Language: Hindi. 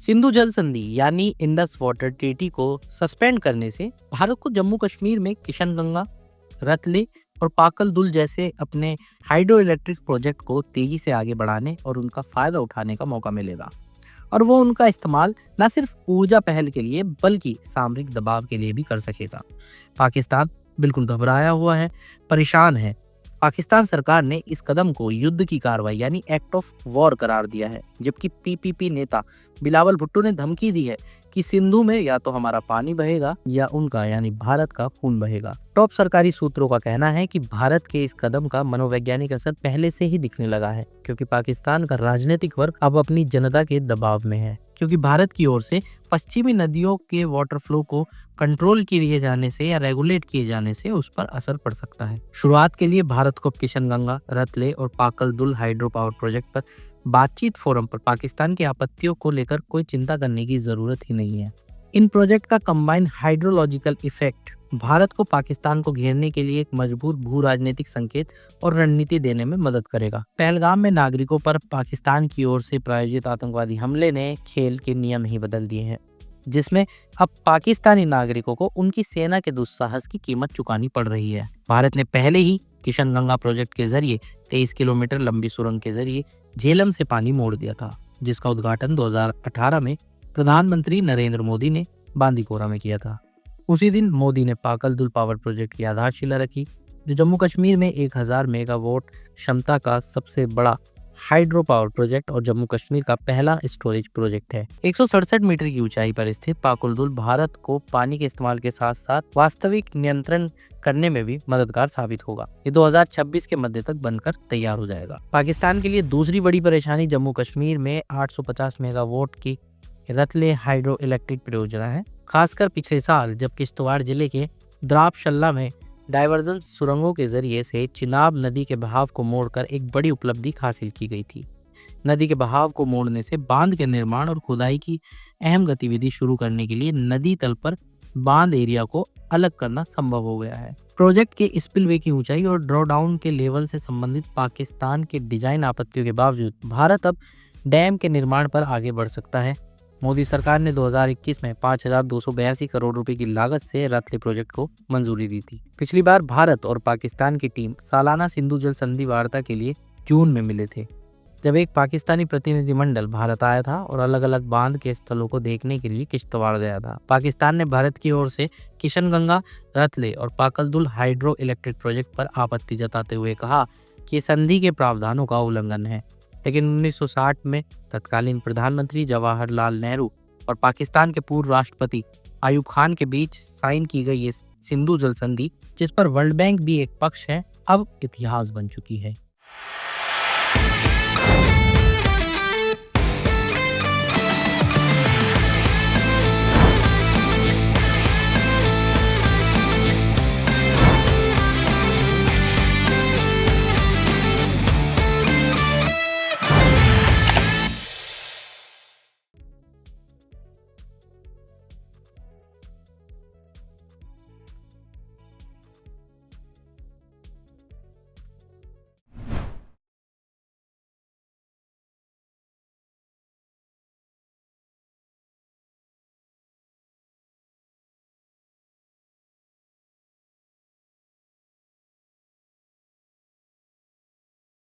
सिंधु जल संधि यानी इंडस वाटर ट्रीटी को सस्पेंड करने से भारत को जम्मू कश्मीर में किशनगंगा, रतले और पाकल दुल जैसे अपने हाइड्रो इलेक्ट्रिक प्रोजेक्ट को तेजी से आगे बढ़ाने और उनका फायदा उठाने का मौका मिलेगा। और वो उनका इस्तेमाल न सिर्फ ऊर्जा पहल के लिए बल्कि सामरिक दबाव के लिए भी कर सकेगा। पाकिस्तान बिल्कुल घबराया हुआ है, परेशान है। पाकिस्तान सरकार ने इस कदम को युद्ध की कार्रवाई यानी एक्ट ऑफ वॉर करार दिया है, जबकि पीपीपी नेता बिलावल भुट्टो ने धमकी दी है कि सिंधु में या तो हमारा पानी बहेगा या उनका यानी भारत का खून बहेगा। टॉप सरकारी सूत्रों का कहना है कि भारत के इस कदम का मनोवैज्ञानिक असर पहले से ही दिखने लगा है, क्योंकि पाकिस्तान का राजनीतिक वर्ग अब अपनी जनता के दबाव में है। क्योंकि भारत की ओर से पश्चिमी नदियों के वाटर फ्लो को कंट्रोल किए जाने से या रेगुलेट किए जाने से उस पर असर पड़ सकता है। शुरुआत के लिए भारत को किशनगंगा, रतले और पाकल दुल हाइड्रो पावर प्रोजेक्ट पर बातचीत फोरम पर पाकिस्तान की आपत्तियों को लेकर कोई चिंता करने की जरूरत ही नहीं है। इन प्रोजेक्ट का कंबाइंड हाइड्रोलॉजिकल इफेक्ट भारत को पाकिस्तान को घेरने के लिए एक मजबूत भू राजनीतिक संकेत और रणनीति देने में मदद करेगा। पहलगाम में नागरिकों पर पाकिस्तान की ओर से प्रायोजित आतंकवादी हमले ने खेल के नियम ही बदल दिए हैं, जिसमें अब पाकिस्तानी नागरिकों को उनकी सेना के दुस्साहस की कीमत चुकानी पड़ रही है। भारत ने पहले ही किशनगंगा प्रोजेक्ट के जरिए 23 किलोमीटर लंबी सुरंग के जरिए झेलम से पानी मोड़ दिया था, जिसका उद्घाटन 2018 में प्रधानमंत्री नरेंद्र मोदी ने बांदीपोरा में किया था। उसी दिन मोदी ने पाकल दुल पावर प्रोजेक्ट की आधारशिला रखी, जो जम्मू कश्मीर में 1000 मेगावाट क्षमता का सबसे बड़ा हाइड्रो पावर प्रोजेक्ट और जम्मू कश्मीर का पहला स्टोरेज प्रोजेक्ट है। 167 मीटर की ऊंचाई पर स्थित पाकल दुल भारत को पानी के इस्तेमाल के साथ साथ वास्तविक नियंत्रण करने में भी मददगार साबित होगा। ये 2026 के मध्य तक बनकर तैयार हो जाएगा। पाकिस्तान के लिए दूसरी बड़ी परेशानी जम्मू कश्मीर में 850 मेगावाट की रतले हाइड्रो इलेक्ट्रिक परियोजना है। खासकर पिछले साल जब किश्तवाड़ जिले के द्राब शल्ला में डाइवर्जन सुरंगों के जरिए से चिनाब नदी के बहाव को मोड़कर एक बड़ी उपलब्धि हासिल की गई थी। नदी के बहाव को मोड़ने से बांध के निर्माण और खुदाई की अहम गतिविधि शुरू करने के लिए नदी तल पर बांध एरिया को अलग करना संभव हो गया है। प्रोजेक्ट के स्पिलवे की ऊंचाई और ड्रॉडाउन के लेवल से संबंधित पाकिस्तान के डिजाइन आपत्तियों के बावजूद भारत अब डैम के निर्माण पर आगे बढ़ सकता है। मोदी सरकार ने 2021 में 5282 करोड़ रुपए की लागत से रतले प्रोजेक्ट को मंजूरी दी थी। पिछली बार भारत और पाकिस्तान की टीम सालाना सिंधु जल संधि वार्ता के लिए जून में मिले थे, जब एक पाकिस्तानी प्रतिनिधिमंडल भारत आया था और अलग अलग बांध के स्थलों को देखने के लिए किश्तवाड़ गया था। पाकिस्तान ने भारत की ओर से किशनगंगा, रतले और पाकल दुल हाइड्रो इलेक्ट्रिक प्रोजेक्ट पर आपत्ति जताते हुए कहा कि संधि के प्रावधानों का उल्लंघन है। लेकिन 1960 में तत्कालीन प्रधानमंत्री जवाहरलाल नेहरू और पाकिस्तान के पूर्व राष्ट्रपति अयूब खान के बीच साइन की गई ये सिंधु जल संधि, जिस पर वर्ल्ड बैंक भी एक पक्ष है, अब इतिहास बन चुकी है।